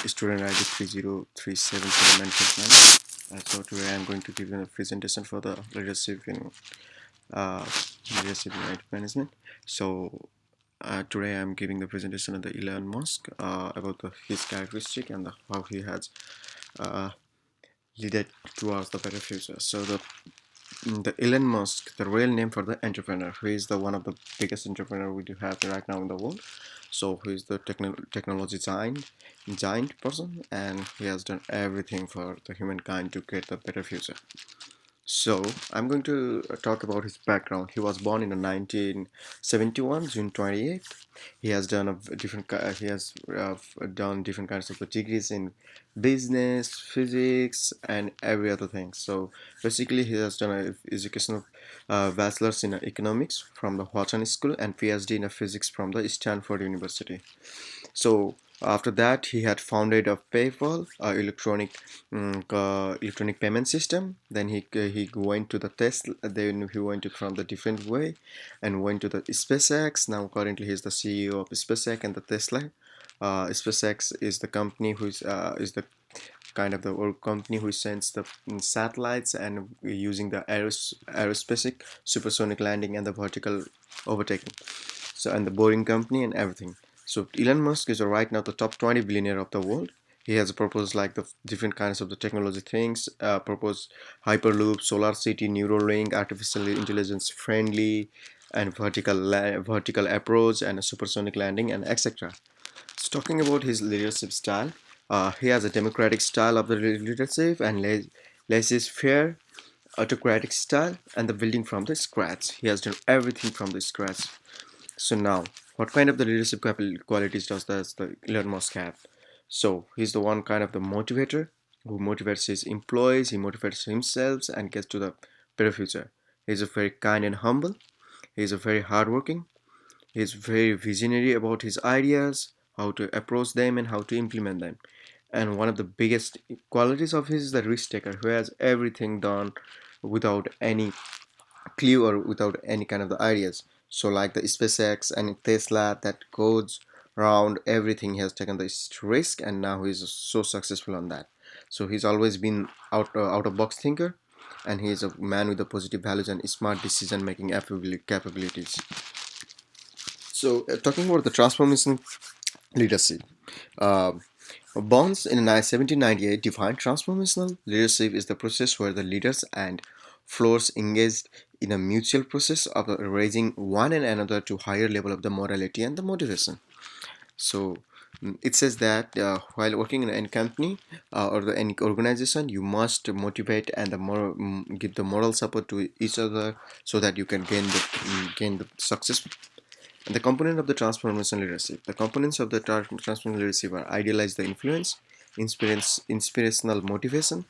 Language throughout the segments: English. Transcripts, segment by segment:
Student ID 3037799. So today I'm going to give you a presentation for the uh, leadership in management. So today I'm giving the presentation of the Elon Musk about his characteristic and how he has uh, led towards the better future. So the Elon Musk, the real name for the entrepreneur, who is the one of the biggest entrepreneur we do have right now in the world. So who is the technology giant person, and he has done everything for the humankind to create a better future. So I'm going to talk about his background. He was born in 1971, June 28th. He has done done different kinds of degrees in business, physics, and every other thing. So basically, he has done a educational bachelor's in economics from the Wharton School and PhD in physics from the Stanford University. So after that, he had founded a PayPal, electronic payment system. Then he went to the Tesla. Then he went to from the different way, and went to the SpaceX. Now currently he's the CEO of SpaceX and the Tesla. SpaceX is the company is the kind of the old company who sends the satellites and using the aerospecific supersonic landing and the vertical overtaking. So and the Boring Company and everything. So Elon Musk is right now the top 20 billionaire of the world. He has proposed like the different kinds of the technology things, proposed Hyperloop, Solar City, Neuralink, artificial intelligence friendly, and vertical approach and a supersonic landing and etc. So talking about his leadership style, he has a democratic style of the leadership and laissez-faire autocratic style and the building from the scratch. He has done everything from the scratch. So now, what kind of the leadership qualities does the Elon Musk have? So he's the one kind of the motivator who motivates his employees, he motivates himself and gets to the better future. He's a very kind and humble. He's a very hardworking. He's very visionary about his ideas, how to approach them and how to implement them. And one of the biggest qualities of his is the risk taker who has everything done without any clue or without any kind of the ideas. So like the SpaceX and Tesla that goes around everything, he has taken this risk and now he's so successful on that. So he's always been out of box thinker, and he is a man with the positive values and smart decision making capabilities. So talking about the transformation leadership, uh, Bonds in 1798 defined transformational leadership is the process where the leaders and followers engaged in a mutual process of raising one and another to higher level of the morality and the motivation. So it says that while working in any company or any organization, you must motivate and give the moral support to each other so that you can gain the success. And the component of the transformation leadership. The components of the transformation leadership are idealize the influence, inspirational motivation,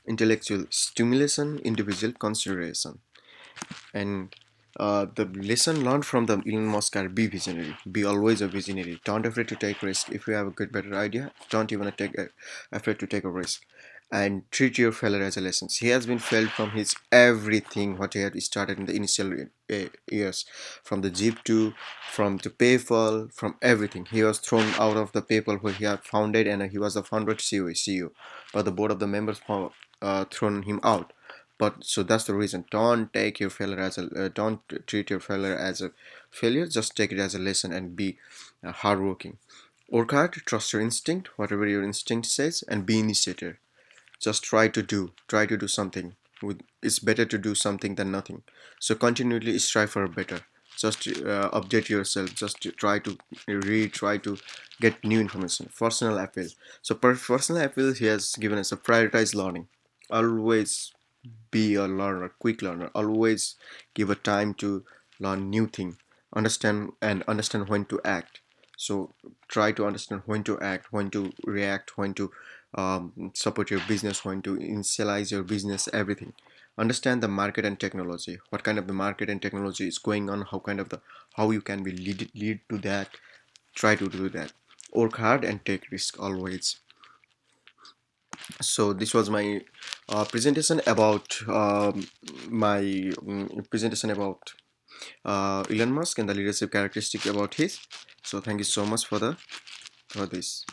intellectual stimulation, individual consideration. And the lesson learned from the Elon Musk are be visionary. Be always a visionary. Don't afraid to take risk. If you have a good better idea, don't even afraid to take a risk. And treat your failure as a lesson. He has been failed from his everything what he had started in the initial years, from the Jeep to from the PayPal, from everything. He was thrown out of the PayPal where he had founded, and he was the founder CEO. But the board of the members thrown him out. But so that's the reason. Don't take your failure as a don't treat your failure as a failure. Just take it as a lesson and be hardworking. Work hard, trust your instinct, whatever your instinct says, and be initiator. Just try to do something. It's better to do something than nothing. So continually strive for better. Just update yourself. Just try to read, try to get new information. Personal appeal. So personal appeal, he has given us a prioritized learning. Always be a learner, quick learner. Always give a time to learn new thing. Understand when to act. So try to understand when to act, when to react, when to support your business, when to initialize your business, everything. Understand the market and technology. What kind of the market and technology is going on? How you can be lead to that. Try to do that. Work hard and take risk always. So this was my presentation about Elon Musk and the leadership characteristic about his. So thank you so much for this.